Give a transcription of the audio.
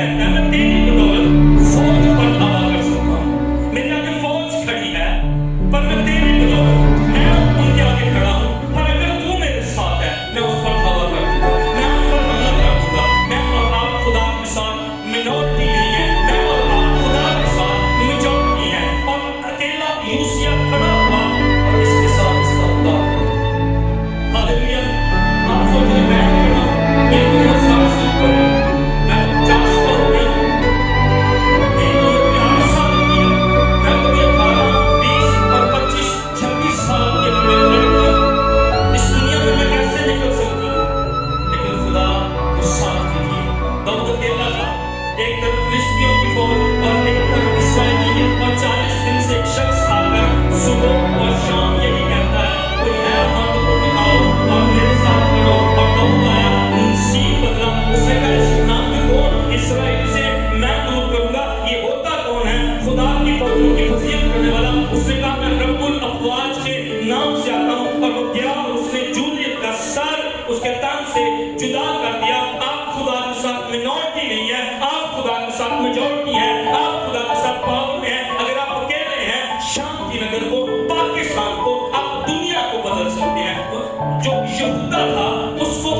कहता है मैं तेरी बदौलत फौज पर धावा कर सकता हूँ। मेरे आगे फौज खड़ी है पर मैं तेरी बदौलत मैं उनके आगे खड़ा हूँ। पर अगर तू मेरे साथ है मैं उस पर धावा कर दूंगा, मैं उस पर हमला कर दूंगा। मैं और आप खुदा के साथ मिनोरिटी नहीं है, मैं और आप खुदा के साथ मेजॉरिटी है। और अकेला यूसिया खड़ा हुआ और इसके साथ इसका खुदा। हालेलुया। आप सोच रहे मैं खड़ा हूं, ये तो 60 से ऊपर है, मैं 50 और नहीं, ये तो 8 साल की है, मैं तो ये 18, 20 और 25, 26 साल की अभी मेरी लड़की है। इस दुनिया में मैं कैसे निकल सकती हूँ? लेकिन खुदा को साथ कीजिए। दाऊद अकेला था, एक तरफ फिलिस्तीनियों की फौज और एक तरफ इस्राएली की, और 40 दिन से एक शख्स आकर सुबह और शाम यही कहता है कोई है मर्द को दिखाओ और मेरे साथ खड़ो। और दाऊद आया, सीन बदला, उसने कहा इस नाम को इस्राएल से मैं दूर करूंगा। ये होता कौन है? खुदा की फौजों की फजीहत करने वाला। उसने कहा मैं रब्बुल अफवाज के नाम से आता हूँ। और वो गया और उसने जूलियत का सर उसके तन से जुदा कर दिया। आप खुदा के साथ मिनॉरिटी नहीं है, आप खुदा के साथ मेजॉरिटी है, आप खुदा के साथ पावर में है। अगर आप अकेले हैं, शांति नगर को, पाकिस्तान को, आप दुनिया को बदल सकते हैं। जो यहूदा था उसको